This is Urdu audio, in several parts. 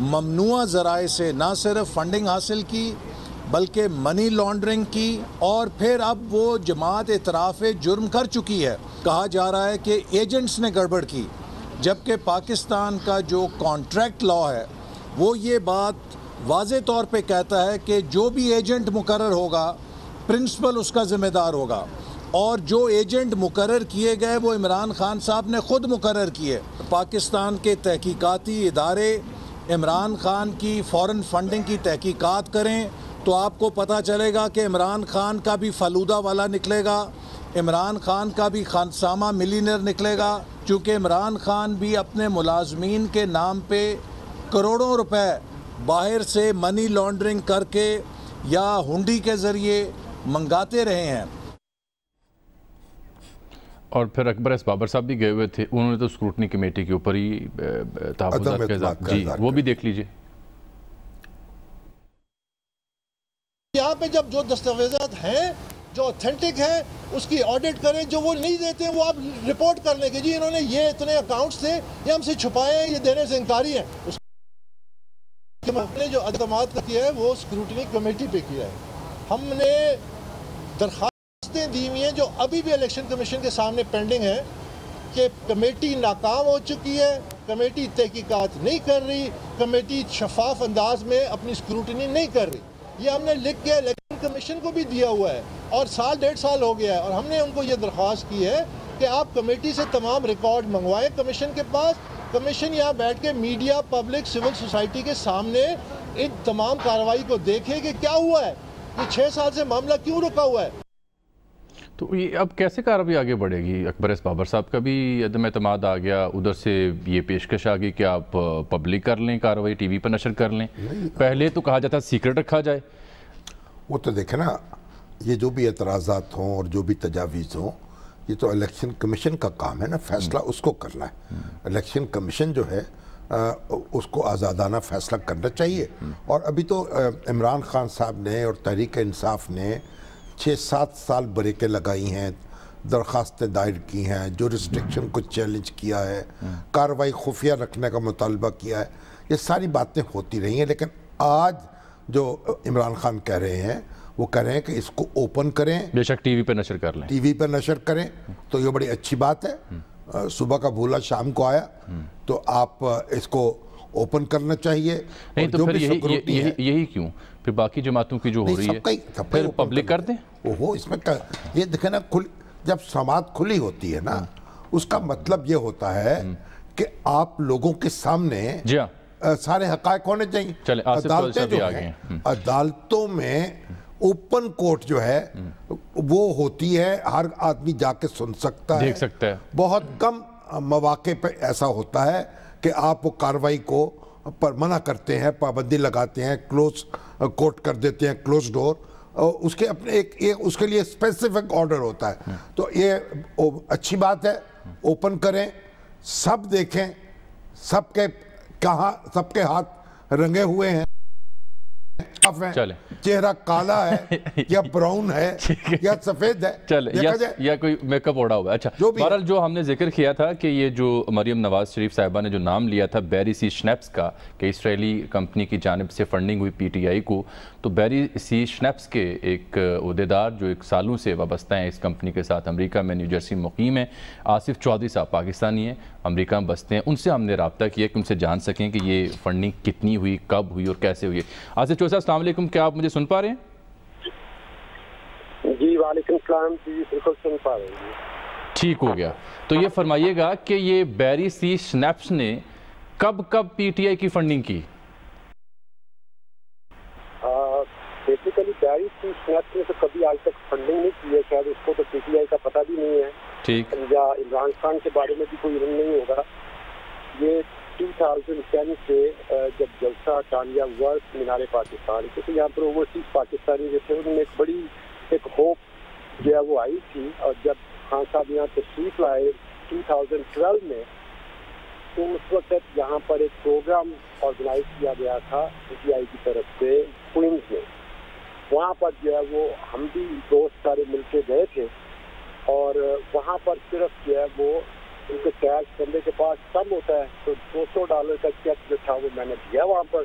ممنوع ذرائع سے نہ صرف فنڈنگ حاصل کی بلکہ منی لانڈرنگ کی، اور پھر اب وہ جماعت اعتراف جرم کر چکی ہے۔ کہا جا رہا ہے کہ ایجنٹس نے گڑبڑ کی، جبکہ پاکستان کا جو کانٹریکٹ لا ہے وہ یہ بات واضح طور پہ کہتا ہے کہ جو بھی ایجنٹ مقرر ہوگا پرنسپل اس کا ذمہ دار ہوگا، اور جو ایجنٹ مقرر کیے گئے وہ عمران خان صاحب نے خود مقرر کیے۔ پاکستان کے تحقیقاتی ادارے عمران خان کی فورن فنڈنگ کی تحقیقات کریں تو آپ کو پتہ چلے گا کہ عمران خان کا بھی فلودہ والا نکلے گا، عمران خان کا بھی خانسامہ ملینئر نکلے گا، چونکہ عمران خان بھی اپنے ملازمین کے نام پہ کروڑوں روپے باہر سے منی لانڈرنگ کر کے یا ہنڈی کے ذریعے منگاتے رہے ہیں۔ اور پھر اکبر ایس بابر صاحب بھی گئے ہوئے تھے، انہوں نے تو اسکروٹنی کمیٹی کے اوپر ہی تحفظات کا اظہار، جی وہ بھی دیکھ لیجئے۔ یہاں پہ جب جو دستاویزات ہیں جو اوتھینٹک ہیں اس کی آڈٹ کریں، جو وہ نہیں دیتے ہیں وہ آپ رپورٹ کر لیں کہ جی انہوں نے یہ اتنے اکاؤنٹس تھے یہ ہم سے چھپائے ہیں، یہ دینے سے انکاری ہیں۔ اس نے جو اقدامات کیا ہے وہ اسکروٹنی کمیٹی پہ کیا ہے۔ ہم نے درخواستیں دی ہوئی ہیں جو ابھی بھی الیکشن کمیشن کے سامنے پینڈنگ ہیں کہ کمیٹی ناکام ہو چکی ہے، کمیٹی تحقیقات نہیں کر رہی، کمیٹی شفاف انداز میں اپنی اسکروٹنی نہیں کر رہی۔ یہ ہم نے لکھ کے الیکشن کمیشن کو بھی دیا ہوا ہے، اور سال 1.5 سال ہو گیا ہے، اور ہم نے ان کو یہ درخواست کی ہے کہ آپ کمیٹی سے تمام ریکارڈ منگوائیں کمیشن کے پاس، کمیشن یہاں بیٹھ کے میڈیا، پبلک، سول سوسائٹی کے سامنے ان تمام کارروائی کو دیکھے کہ کیا ہوا ہے، یہ 6 سال سے معاملہ کیوں رکا ہوا ہے۔ تو یہ اب کیسے کارروائی آگے بڑھے گی؟ اکبر ایس بابر صاحب کا بھی عدم اعتماد آ گیا، ادھر سے یہ پیشکش آ گئی کہ آپ پبلک کر لیں کارروائی، ٹی وی پر نشر کر لیں، پہلے تو کہا جاتا سیکرٹ رکھا جائے۔ وہ تو دیکھیں نا، یہ جو بھی اعتراضات ہوں اور جو بھی تجاویز ہوں یہ تو الیکشن کمیشن کا کام ہے نا، فیصلہ اس کو کرنا ہے۔ الیکشن کمیشن جو ہے اس کو آزادانہ فیصلہ کرنا چاہیے، اور ابھی تو عمران خان صاحب نے اور تحریک انصاف نے 6-7 سال بریکیں لگائی ہیں، درخواستیں دائر کی ہیں، جو ریسٹرکشن کو چیلنج کیا ہے، کارروائی خفیہ رکھنے کا مطالبہ کیا ہے، یہ ساری باتیں ہوتی رہی ہیں۔ لیکن آج جو عمران خان کہہ رہے ہیں وہ کہہ رہے ہیں کہ اس کو اوپن کریں، بے شک ٹی وی پہ نشر کر لیں، ٹی وی پہ نشر کریں، تو یہ بڑی اچھی بات ہے۔ صبح کا بھولا شام کو آیا، تو آپ اس کو اوپن کرنا چاہیے۔ نہیں تو پھر یہی کیوں پھر باقی جماعتوں کی جو ہو رہی ہے پھر پبلک کر دیں؟ وہ اس میں یہ دیکھیں نا، جب سماعت کھلی ہوتی ہے نا اس کا مطلب یہ ہوتا ہے کہ آپ لوگوں کے سامنے جی ہاں سارے حقائق ہونے چاہیے۔ عدالتیں جو ہیں، عدالتوں میں اوپن کورٹ جو ہے وہ ہوتی ہے، ہر آدمی جا کے سن سکتا ہے، دیکھ سکتا ہے۔ بہت کم مواقع پہ ایسا ہوتا ہے کہ آپ وہ کارروائی کو پر منع کرتے ہیں، پابندی لگاتے ہیں، کلوز کورٹ کر دیتے ہیں، کلوز ڈور، اس کے اپنے ایک اس کے لیے اسپیسیفک آرڈر ہوتا ہے۔ تو یہ اچھی بات ہے، اوپن کریں، سب دیکھیں، سب کے ہاتھ رنگے ہوئے ہیں، چہرہ کالا ہے یا براؤن ہے یا سفید ہے، یا کوئی میک اپ اوڑا ہوا ہے۔ اچھا، بہرحال جو ہم نے ذکر کیا تھا کہ یہ جو مریم نواز شریف صاحبہ نے جو نام لیا تھا بیری سی شنیپس کا کہ اسرائیلی کمپنی کی جانب سے فنڈنگ ہوئی پی ٹی آئی کو، تو بیری سی شنیپس کے ایک عہدیدار جو ایک سالوں سے وابستہ ہیں اس کمپنی کے ساتھ، امریکہ میں نیو جرسی مقیم ہیں، آصف چودھری صاحب پاکستانی ہیں، امریکہ میں بستے ہیں، ان سے ہم نے رابطہ کیا کہ ان سے جان سکیں کہ یہ فنڈنگ کتنی ہوئی، کب ہوئی اور کیسے ہوئی۔ آصف چودھری صاحب السلام علیکم، کیا آپ مجھے سن پا رہے ہیں؟ جی وعلیکم السلام، جی بالکل سن پا رہے ہیں۔ ٹھیک ہو گیا، تو یہ فرمائیے گا کہ یہ بیری سی شنیپس نے کب پی ٹی آئی کی فنڈنگ کی؟ بیسیکلی بیری سی شنیپس نے تو کبھی آج تک فنڈنگ نہیں کی ہے، شاید اس کو تو پی ٹی آئی کا پتہ بھی نہیں ہے، ٹھیک، یا عمران خان کے بارے میں بھی کوئی علم نہیں ہوگا۔ یہ 2010 سے جب جلسہ ٹانیہ ہوا مینار پاکستان، کیونکہ یہاں پر اوورسیز پاکستانی جو تھے انہوں نے ایک بڑی ہوپ جو ہے وہ آئی تھی، اور جب خان صاحب یہاں تشریف لائے 2012 میں، تو اس وقت یہاں پر ایک پروگرام آرگنائز کیا گیا تھا پی ٹی آئی کی طرف سے کوئنز میں۔ وہاں پر جو ہے وہ ہم بھی دوست سارے مل کے گئے تھے، اور وہاں پر صرف جو ہے وہ کیونکہ کیش بندے کے پاس کم ہوتا ہے، تو $200 کا چیک جو تھا وہ میں نے دیا وہاں پر،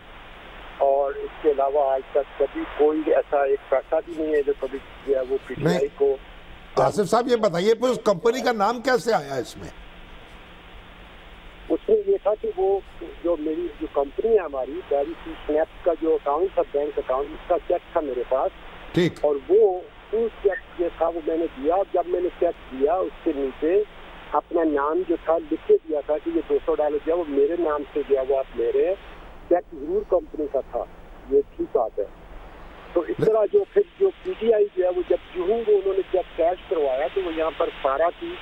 اور اس کے علاوہ آج تک کبھی کوئی ایسا ایک پیسہ بھی نہیں ہے جو کبھی دیا وہ پی ٹی آئی کو۔ آصف صاحب یہ بتائیے پھر اس کمپنی کا نام کیسے آیا اس میں؟ اس میں یہ تھا کہ وہ جو میری جو کمپنی ہے ہماری بیری سی سنیپس کا جو اکاؤنٹ تھا، بینک اکاؤنٹ، اس کا چیک تھا میرے پاس، ٹھیک، اور وہ چیک جو تھا وہ میں نے دیا، اور جب میں نے چیک دیا اس کے نیچے اپنا نام جو تھا لکھ کے دیا تھا کہ یہ $200 گیا، وہ میرے نام سے گیا، وہ آپ لے رہے ہیں، چیک ضرور کمپنی کا تھا، یہ ٹھیک بات ہے۔ تو اس طرح جو پھر جو پی ٹی آئی جو ہے وہ جب وہ انہوں نے جب کیش کروایا تو وہ یہاں پر سارا کی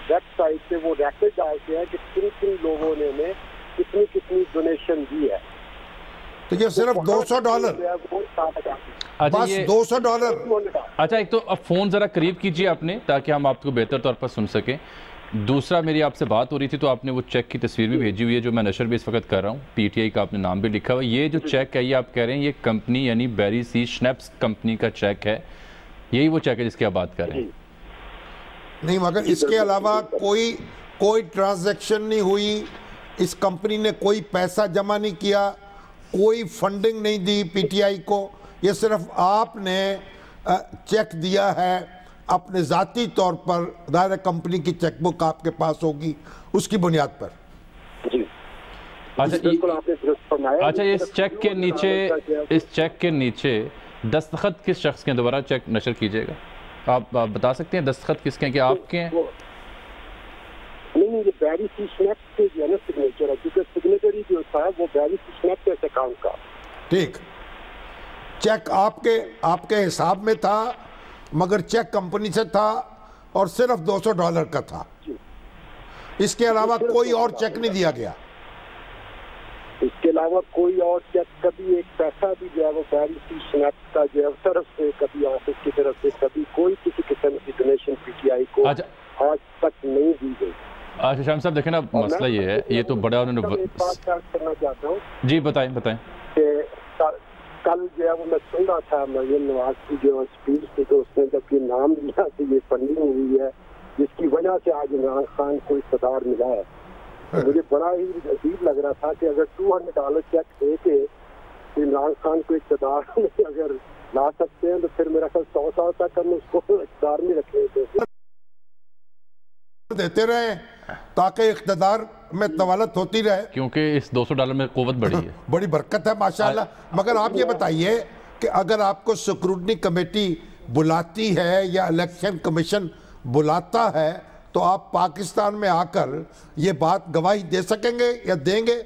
ویب سائٹ پہ وہ ریکارڈ ڈالتے ہیں کہ کن کن لوگوں نے کتنی کتنی ڈونیشن دی ہے۔ تو یہ صرف $200 بس $200۔ اچھا ایک تو اب فون ذرا قریب کیجئے اپنے تاکہ ہم آپ کو بہتر طور پر سن سکیں۔ دوسرا میری آپ سے بات ہو رہی تھی تو آپ نے وہ چیک کی تصویر بھی بھیجی ہوئی ہے جو میں نشر بھی اس وقت کر رہا ہوں، پی ٹی آئی کا آپ نے نام بھی لکھا ہوا ہے۔ یہ جو چیک ہے یہ آپ کہہ رہے ہیں یہ کمپنی یعنی بیری سی سنیپس کمپنی کا چیک ہے، یہی وہ چیک ہے جس کی آپ بات کر رہے ہیں؟ نہیں، مگر اس کے علاوہ کوئی ٹرانزیکشن نہیں ہوئی، اس کمپنی نے کوئی پیسہ جمع نہیں کیا، کوئی فنڈنگ نہیں دی پی ٹی آئی کو، یہ صرف آپ نے چیک دیا ہے اپنے ذاتی طور پر، ظاہر کمپنی کی چیک بک آپ کے پاس ہوگی اس کی بنیاد پر۔ جی اچھا اس چیک کے نیچے دستخط کس شخص کے ہیں؟ دوبارہ چیک نشر کیجئے گا، آپ بتا سکتے ہیں دستخط کس کے ہیں کہ آپ کے ہیں؟ نہیں، یہ بیری سی سنیپس کے جو ہے نا سگنیچر ہے، کیونکہ سگنیچری جو تھا وہ بیری سی سنیپس کے اکاؤنٹ کا۔ ٹھیک، چیک آپ کے حساب میں تھا مگر چیک کمپنی سے تھا اور صرف $200 کا تھا، اس کے علاوہ کوئی اور چیک نہیں دیا گیا؟ اس کے علاوہ کوئی اور چیک، کبھی ایک پیسہ بھی جو ہے وہ بیری سی سنیپس کا جو ہے طرف سے، کبھی آفس کی طرف سے، کبھی کوئی کسی قسم کی ڈونیشن پی ٹی آئی کو آج تک نہیں دی گئی۔ اچھا شام صاحب دیکھیں نا مسئلہ یہ ہے، یہ تو بڑا انہوں نے ایک بات کرنا چاہتا ہوں۔ جی بتائیں کہ کل جو ہے وہ میں سن رہا تھا مریم نواز کی جو اسپیچ تھی، تو اس نے جب یہ نام لیا کہ یہ فنڈنگ ہوئی ہے جس کی وجہ سے آج عمران خان کو اقتدار ملا ہے، مجھے بڑا ہی عجیب لگ رہا تھا کہ اگر $200 چیک دے کے عمران خان کو اقتدار میں اگر لا سکتے ہیں تو پھر میرا خیال 100 سال تک ہم اس کو اقتدار میں رکھے دیتے رہے تاکہ اقتدار میں طوالت ہوتی رہے، کیونکہ اس $200 میں قوت بڑی ہے، بڑی برکت ہے ماشاءاللہ۔ مگر آپ یہ بتائیے کہ اگر آپ کو سکروٹنی کمیٹی بلاتی ہے یا الیکشن کمیشن بلاتا ہے تو آپ پاکستان میں آ کر یہ بات گواہی دے سکیں گے یا دیں گے؟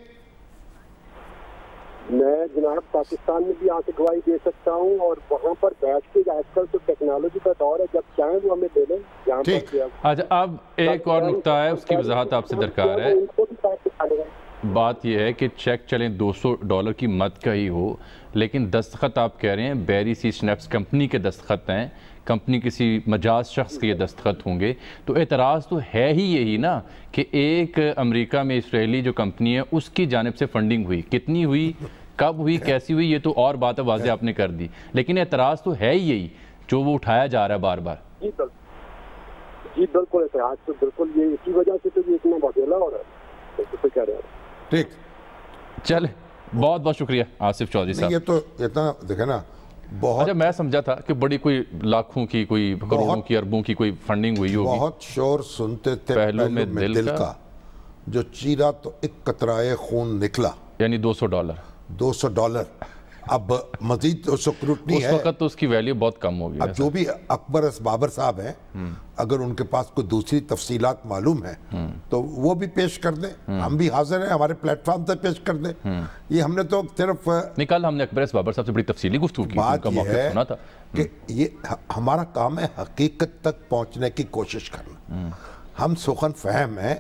میں جناب پاکستان میں بھی آ کے گواہی دے سکتا ہوں، اور وہاں پر بیٹھ کے آج کل تو ٹیکنالوجی کا دور ہے، جب چاہیں وہ ہمیں دے لیں۔ اچھا اب ایک اور نقطہ ہے، اس کی وضاحت آپ سے درکار ہے۔ بات یہ ہے کہ چیک چلیں $200 کی مت کا ہی ہو، لیکن دستخط آپ کہہ رہے ہیں بیری سی سنیپس کمپنی کے دستخط ہیں، کمپنی کسی مجاز شخص کے یہ دستخط ہوں گے، تو اعتراض تو ہے ہی یہی نا کہ ایک امریکہ میں اسرائیلی جو کمپنی ہے اس کی جانب سے فنڈنگ ہوئی، کتنی ہوئی، کب ہوئی، کیسی ہوئی، یہ تو اور بات ہے، واضح آپ نے کر دی، لیکن اعتراض تو ہے ہی یہی جو وہ اٹھایا جا رہا ہے بار بار۔ جی بالکل اعتراض تو بالکل یہ اسی وجہ سے تو یہ اتنا بدلا ہو رہا ہے، کہہ رہے ہیں۔ ٹھیک، چلے بہت بہت شکریہ آصف چودھری صاحب۔ یہ تو اتنا دیکھیں نا بہت، اچھا میں سمجھا تھا کہ بڑی کوئی لاکھوں کی، کوئی کروڑوں کی، اربوں کی کوئی فنڈنگ ہوئی ہوگی۔ بہت شور سنتے تھے پہلو میں دل کا جو چیرا تو ایک قطرائے خون نکلا، یعنی $200۔ اب مزید سکروٹنی ہے، اس وقت تو اس کی ویلیو بہت کم ہوگی۔ اب جو بھی اکبر بابر صاحب ہیں اگر ان کے پاس کوئی دوسری تفصیلات معلوم ہیں تو وہ بھی پیش کر دیں، ہم بھی حاضر ہیں، ہمارے پلیٹ فارم سے پیش کر دیں۔ یہ ہم نے تو صرف نکال، ہم نے اکبر بابر صاحب سے بڑی تفصیلی گفتگو کی، بات یہ ہے کہ یہ ہمارا کام ہے حقیقت تک پہنچنے کی کوشش کرنا، ہم سخن فہم ہیں،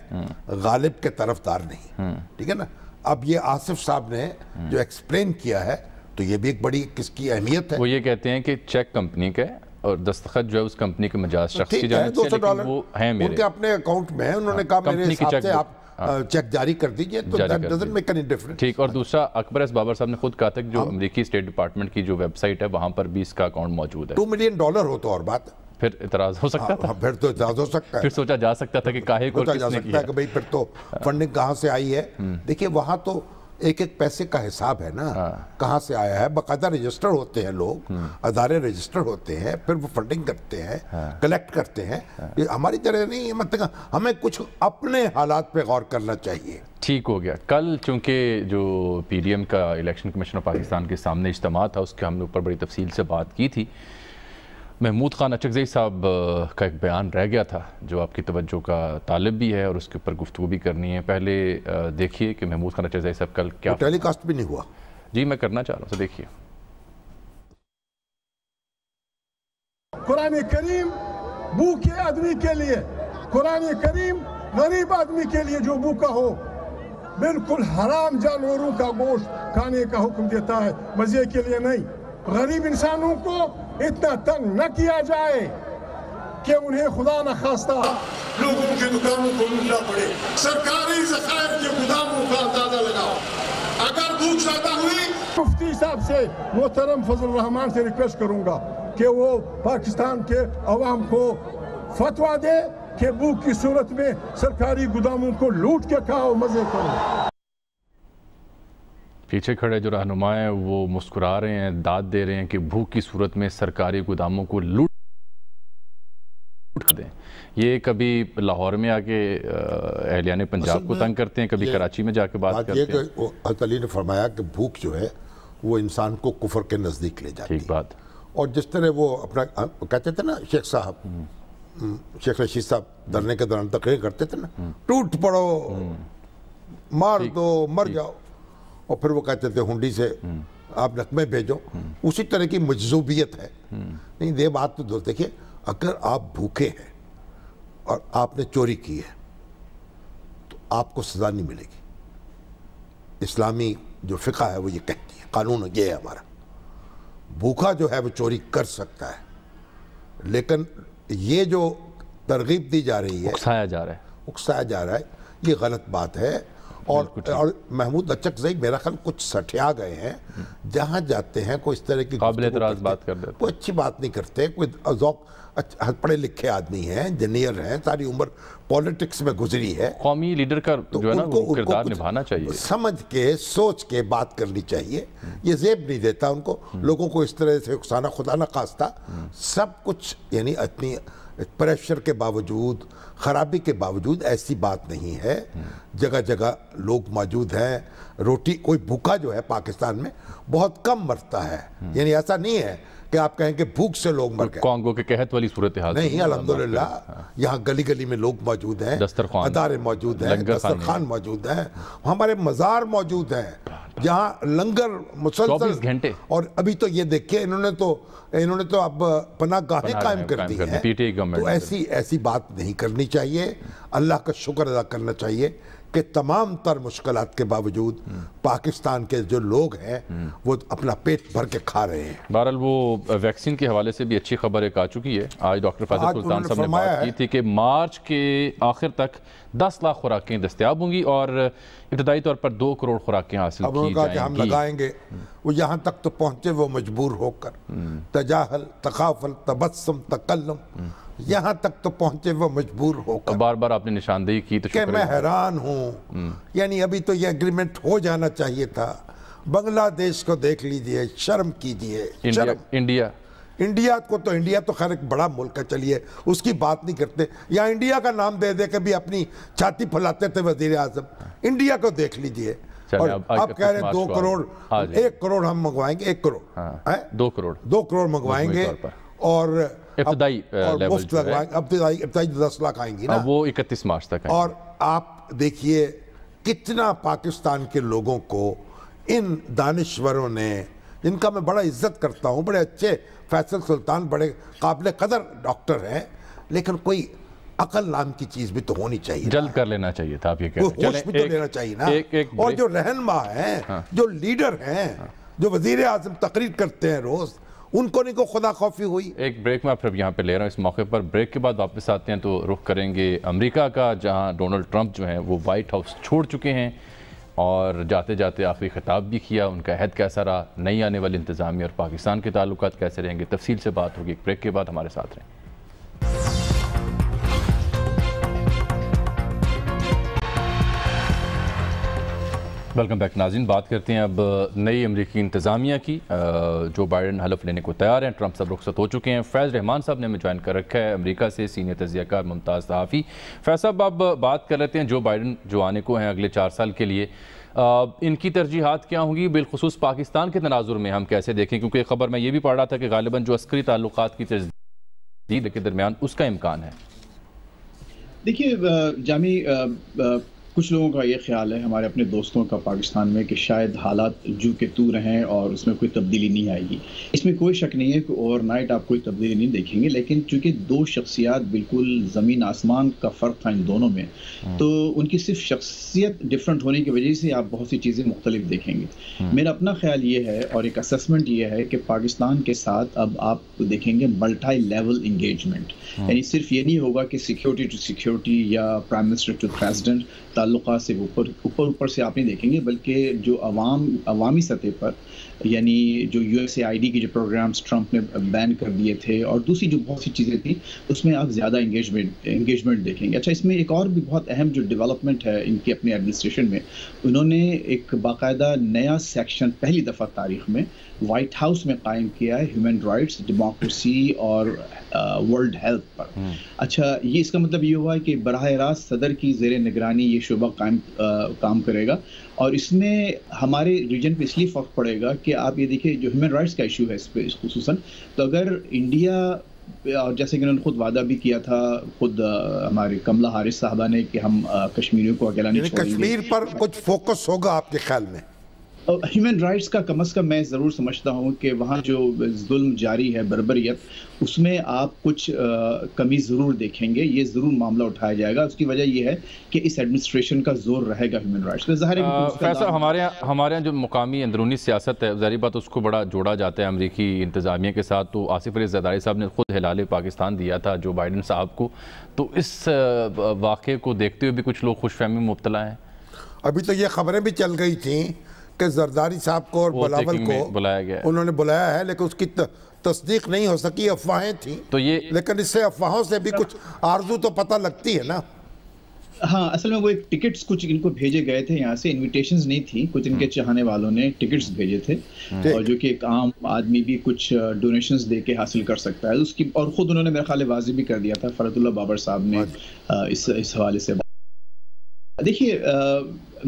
غالب کے طرفدار نہیں، ٹھیک ہے نا۔ اب یہ آصف صاحب نے جو ایکسپلین کیا ہے تو یہ بھی ایک بڑی کس کی اہمیت ہے۔ وہ یہ کہتے ہیں کہ چیک کمپنی کا ہے اور دستخط جو ہے اس کمپنی کے مجاز شخص کی جانب سے، لیکن وہ ہیں میرے، ان کے اپنے اکاؤنٹ میں ہیں، انہوں نے کہا میرے حساب سے آپ چیک جاری کر دیجئے، تو that doesn't make any difference۔ ٹھیک، اور دوسرا اکبر بابر صاحب نے خود کہا تھا کہ جو امریکی اسٹیٹ ڈپارٹمنٹ کی جو ویب سائٹ ہے وہاں پر بھی اس کا اکاؤنٹ موجود ہے۔ $2 ملین ہو تو اور بات ہے۔ پھر اعتراض ہو سکتا تھا؟ پھر تو اعتراض ہو سکتا ہے، پھر سوچا جا سکتا تھا کہ کاہے کو کس نے کیا کہ بھئی پھر تو فنڈنگ کہاں سے آئی ہے. دیکھیے وہاں تو ایک ایک پیسے کا حساب ہے نا، کہاں سے آیا ہے، باقاعدہ رجسٹر ہوتے ہیں، لوگ ادارے رجسٹر ہوتے ہیں، پھر وہ فنڈنگ کرتے ہیں، کلیکٹ کرتے ہیں. یہ ہماری طرح نہیں ہے، مطلب ہمیں کچھ اپنے حالات پہ غور کرنا چاہیے. ٹھیک ہو گیا. کل چونکہ جو پی ڈی ایم کا الیکشن کمیشن آف پاکستان کے سامنے اجتماع تھا، اس کے ہم نے اوپر بڑی تفصیل سے بات کی تھی. محمود خان اچکزئی صاحب کا ایک بیان رہ گیا تھا جو آپ کی توجہ کا طالب بھی ہے اور اس کے اوپر گفتگو بھی کرنی ہے. پہلے دیکھیے کہ محمود خان اچکزئی صاحب کل کیا ٹیلی کاسٹ بھی نہیں ہوا. جی میں کرنا چاہ رہا ہوں، دیکھیے. قرآن کریم بھوکے آدمی کے لیے، قرآن کریم غریب آدمی کے لیے جو بھوکا ہو بالکل حرام جانوروں کا گوشت کھانے کا حکم دیتا ہے، مزے کے لیے نہیں. غریب انسانوں کو اتنا تنگ نہ کیا جائے کہ انہیں خدا نہ خواستہ لوگوں کے دکانوں کو لوٹنا پڑے. سرکاری ذخائر کے گوداموں کا اندازہ لگاؤ. اگر بھوک زیادہ ہوئی، مفتی صاحب سے محترم فضل الرحمان سے ریکویسٹ کروں گا کہ وہ پاکستان کے عوام کو فتویٰ دے کہ بھوک کی صورت میں سرکاری گوداموں کو لوٹ کے کھاؤ، مزے کرو. پیچھے کھڑے جو رہنما ہیں وہ مسکرا رہے ہیں، داد دے رہے ہیں کہ بھوک کی صورت میں سرکاری گوداموں کو لوٹ دیں. یہ کبھی لاہور میں آ کے اہلیان پنجاب کو تنگ کرتے ہیں، کبھی کراچی میں جا کے بات کرتے ہیں. یہ کہ حضرت علی نے فرمایا کہ بھوک جو ہے وہ انسان کو کفر کے نزدیک لے جاتی ہے. ٹھیک بات. اور جس طرح وہ اپنا کہتے تھے نا شیخ صاحب، شیخ رشید صاحب دھرنے کے دوران تقریر کرتے تھے نا، ٹوٹ پڑو، مار دو، مر جاؤ، اور پھر وہ کہتے تھے ہنڈی سے آپ نقمے بھیجو. اسی طرح کی مجذوبیت ہے. نہیں یہ بات تو دوست دیکھیے، اگر آپ بھوکے ہیں اور آپ نے چوری کی ہے تو آپ کو سزا نہیں ملے گی. اسلامی جو فقہ ہے وہ یہ کہتی ہے، قانون یہ ہے ہمارا، بھوکا جو ہے وہ چوری کر سکتا ہے. لیکن یہ جو ترغیب دی جا رہی ہے، اکسایا جا رہا ہے، یہ غلط بات ہے. اور محمود اچکزئی میرا خیال کچھ سٹھیا گئے ہیں، جہاں جاتے ہیں کوئی اس طرح کی قابل اعتراض بات کر دیتے، کوئی اچھی بات نہیں کرتے. کوئی ذوق پڑھے لکھے آدمی ہیں، انجینئر ہیں، ساری عمر پولیٹکس میں گزری ہے. قومی لیڈر کا جو ہے نا وہ کردار نبھانا چاہیے، سمجھ کے سوچ کے بات کرنی چاہیے. یہ زیب نہیں دیتا ان کو لوگوں کو اس طرح سے اکسانا، خدا نہ خواستہ سب کچھ، یعنی اتنی پریشر کے باوجود، خرابی کے باوجود ایسی بات نہیں ہے. جگہ جگہ لوگ موجود ہیں. روٹی کوئی بھوکا جو ہے پاکستان میں بہت کم مرتا ہے. یعنی ایسا نہیں ہے کہ آپ کہیں کہ بھوک سے لوگ مر گئے. کانگو کے قحط والی صورتحال نہیں، الحمدللہ یہاں گلی گلی میں لوگ موجود ہیں، ادارے موجود ہیں، دسترخوان موجود ہیں، ہمارے مزار موجود ہیں جہاں لنگر مسلسل گھنٹے. اور ابھی تو یہ دیکھیں انہوں نے تو اب پناہ گاہیں قائم کر دی ہیں. تو ایسی بات نہیں کرنی چاہیے. اللہ کا شکر ادا کرنا چاہیے کہ تمام تر مشکلات کے باوجود پاکستان کے جو لوگ ہیں وہ اپنا پیٹ بھر کے کھا رہے ہیں. بہرحال وہ ویکسین کے حوالے سے بھی اچھی خبر ایک آ چکی ہے. آج ڈاکٹر فاضل سلطان صاحب نے بات کی تھی کہ مارچ کے آخر تک 10 لاکھ خوراکیں دستیاب ہوں گی اور ابتدائی طور پر 2 کروڑ خوراکیں حاصل کی جائیں گی. کہ ہم لگائیں گے. وہ یہاں تک تو پہنچے وہ مجبور ہو کر، تجاہل، تخافل، تبسم، تکلم، یہاں تک تو پہنچے وہ مجبور ہو کر. بار بار آپ نے نشاندہی کی تو کہ میں حیران ہوں. یعنی ابھی تو یہ اگریمنٹ ہو جانا چاہیے تھا. بنگلہ دیش کو دیکھ لیجئے، شرم کیجئے. انڈیا تو خیر ایک بڑا ملک ہے، چلیے اس کی بات نہیں کرتے. یا انڈیا کا نام دے دے کے بھی اپنی چھاتی پھلاتے تھے وزیر اعظم. انڈیا کو دیکھ لیجئے. اور اب کہہ رہے ہیں 2 کروڑ، 1 کروڑ ہم منگوائیں گے. 1 کروڑ 2 کروڑ منگوائیں گے اور ابتدائی مفت لگوائیں. ابتدائی 10 لاکھ آئیں گی نا، وہ 31 مارچ تک. اور آپ دیکھیے کتنا پاکستان کے لوگوں کو ان دانشوروں نے، جن کا میں بڑا عزت کرتا ہوں، بڑے اچھے، فیصل سلطان بڑے قابل قدر ڈاکٹر ہیں، لیکن کوئی عقل نام کی چیز بھی تو ہونی چاہیے. جلد کر لینا چاہیے تھا. آپ یہ کہہ رہے ہیں ہوش بھی تو لینا چاہیے نا. اور جو رہنما ہیں، جو لیڈر ہیں، جو وزیر اعظم تقریر کرتے ہیں روز، ان کو نہیں کو خدا خوفی ہوئی. ایک بریک میں پھر یہاں پہ لے رہا ہوں اس موقع پر. بریک کے بعد واپس آتے ہیں تو رخ کریں گے امریکہ کا، جہاں ڈونلڈ ٹرمپ جو ہیں وہ وائٹ ہاؤس چھوڑ چکے ہیں اور جاتے جاتے آخری خطاب بھی کیا. ان کا عہد کیسا رہا، نئی آنے والی انتظامیہ اور پاکستان کے تعلقات کیسے رہیں گے، تفصیل سے بات ہوگی. ایک بریک کے بعد ہمارے ساتھ رہیں. ویلکم بیک ناظرین. بات کرتے ہیں اب نئی امریکی انتظامیہ کی. جو بائیڈن حلف لینے کو تیار ہیں, ٹرمپ صاحب رخصت ہو چکے ہیں. فیض رحمان صاحب نے ہمیں جوائن کر رکھا ہے امریکہ سے, سینئر تجزیہ کار ممتاز صحافی. فیض صاحب, اب بات کر لیتے ہیں جو بائیڈن جو آنے کو ہیں اگلے 4 سال کے لیے, ان کی ترجیحات کیا ہوں گی, بالخصوص پاکستان کے تناظر میں ہم کیسے دیکھیں, کیونکہ ایک خبر میں یہ بھی پڑھ رہا تھا کہ غالباً جو عسکری تعلقات کی تجدید کے درمیان اس کا امکان ہے. دیکھیے جامی, کچھ لوگوں کا یہ خیال ہے, ہمارے اپنے دوستوں کا پاکستان میں, کہ شاید حالات جو کہ تو رہیں اور اس میں کوئی تبدیلی نہیں آئے گی. اس میں کوئی شک نہیں ہے کہ اوور نائٹ آپ کوئی تبدیلی نہیں دیکھیں گے, لیکن چونکہ 2 شخصیات بالکل زمین آسمان کا فرق تھا ان دونوں میں, تو ان کی صرف شخصیت ڈفرینٹ ہونے کی وجہ سے آپ بہت سی چیزیں مختلف دیکھیں گے. میرا اپنا خیال یہ ہے اور ایک اسسمنٹ یہ ہے کہ پاکستان کے ساتھ اب آپ دیکھیں گے ملٹی لیول انگیجمنٹ, یعنی صرف یہ نہیں ہوگا کہ سیکیورٹی ٹو سیکیورٹی یا پرائم منسٹر ٹو پریزیڈنٹ تعلقات سے اوپر سے آپ نہیں دیکھیں گے, بلکہ جو عوامی سطح پر, یعنی جو USAID کے جو پروگرامز ٹرمپ نے بین کر دیے تھے اور دوسری جو بہت سی چیزیں تھیں, اس میں آپ زیادہ انگیجمنٹ دیکھیں گے. اچھا, اس میں ایک اور بھی بہت اہم جو ڈیولپمنٹ ہے ان کی اپنی ایڈمنسٹریشن میں, انہوں نے ایک باقاعدہ نیا سیکشن پہلی دفعہ تاریخ میں وائٹ ہاؤس میں قائم کیا ہے ہیومن رائٹس, ڈیموکریسی اور ورلڈ ہیلتھ پر. اچھا, یہ اس کا مطلب یہ ہوا ہے کہ براہ راست صدر کی زیر نگرانی یہ شعبہ کام کرے گا, اور اس میں ہمارے ریجن پہ اس لیے فرق پڑے گا کہ آپ یہ دیکھیں جو ہیومن رائٹس کا ایشو ہے اس پہ خصوصاً, تو اگر انڈیا, اور جیسے کہ انہوں نے خود وعدہ بھی کیا تھا خود ہمارے کملا ہارس صاحبہ نے کہ ہم کشمیریوں کو اکیلا نہیں چھوڑیں گے. کشمیر پر کچھ فوکس ہوگا آپ کے خیال میں؟ ہیومن رائٹس کا کم از کم میں ضرور سمجھتا ہوں کہ وہاں جو ظلم جاری ہے, بربریت, اس میں آپ کچھ کمی ضرور دیکھیں گے. یہ ضرور معاملہ اٹھایا جائے گا. اس کی وجہ یہ ہے کہ اس ایڈمنسٹریشن کا زور رہے گا ہیومن رائٹس پہ. ظاہر ہے فیصل, ہمارے یہاں جو مقامی اندرونی سیاست ہے, ظاہری بات اس کو بڑا جوڑا جاتا ہے امریکی انتظامیہ کے ساتھ. تو آصف علی زرداری صاحب نے خود ہلال پاکستان دیا تھا جو بائیڈن صاحب کو, تو اس واقعے کو دیکھتے ہوئے بھی کچھ لوگ خوش فہمی میں مبتلا ہیں. ابھی تو یہ خبریں بھی چل گئی تھیں کہ زرداری صاحب کو اور بلاول کو بلایا گیا, انہوں نے بلایا ہے, لیکن اس کی تصدیق نہیں ہو سکی, افواہیں تھیں. تو یہ, لیکن اس سے افواہوں سے بھی کچھ آرزو تو پتہ لگتی ہے نا. ہاں, اصل میں وہ ایک ٹکٹس کچھ ان کو بھیجے گئے تھے یہاں سے, انویٹیشنز نہیں تھی, کچھ ان کے چاہنے والوں نے ٹکٹس بھیجے تھے, اور جو کہ ایک عام آدمی بھی کچھ ڈونیشنز دے کے حاصل کر سکتا ہے اس کی. اور خود انہوں نے میرے خیال واضح بھی کر دیا تھا فرحت اللہ بابر صاحب نے اس حوالے سے. دیکھیے,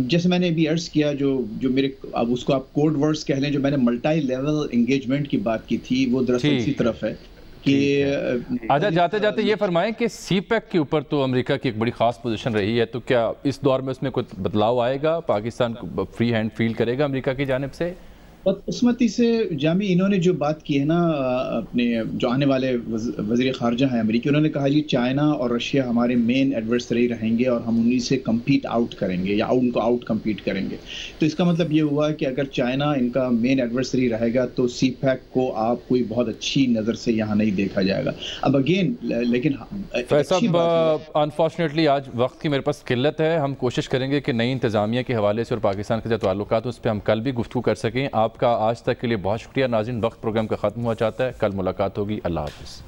جیسے میں نے ابھی عرض کیا, جو میرے, اب اس کو آپ کوڈ ورڈز کہہ لیں, جو میں نے ملٹی لیول انگیجمنٹ کی بات کی تھی, وہ دراصل اسی طرف ہے کہ آجا جاتے جاتے یہ فرمائیں کہ سی پیک کے اوپر تو امریکہ کی ایک بڑی خاص پوزیشن رہی ہے, تو کیا اس دور میں اس میں کوئی بدلاؤ آئے گا؟ پاکستان فری ہینڈ فیل کرے گا امریکہ کی جانب سے؟ بدقسمتی سے جامی, انہوں نے جو بات کی ہے نا, اپنے جو آنے والے وزیر خارجہ ہیں امریکی, انہوں نے کہا جی چائنا اور رشیا ہمارے مین ایڈورسری رہیں گے اور ہم انہی سے کمپیٹ آؤٹ کریں گے یا ان کو آؤٹ کمپیٹ کریں گے. تو اس کا مطلب یہ ہوا کہ اگر چائنا ان کا مین ایڈورسری رہے گا تو سی پیک کو آپ کوئی بہت اچھی نظر سے یہاں نہیں دیکھا جائے گا. اب اگین, لیکن صاحب انفارچونیٹلی آج وقت کی میرے پاس قلت ہے. ہم کوشش کریں گے کہ نئی انتظامیہ کے حوالے سے اور پاکستان کے جو تعلقات اس پہ ہم کل بھی گفتگو کر سکیں. آپ کا آج تک کے لیے بہت شکریہ. ناظرین, وقت پروگرام کا ختم ہوا چاہتا ہے, کل ملاقات ہوگی. اللہ حافظ.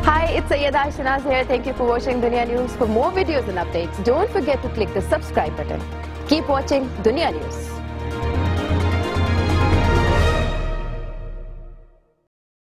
Hi, it's Sayyeda Shanaz here. Thank you for watching Dunya News. For more videos and updates, don't forget to click the subscribe button. Keep watching Dunya News.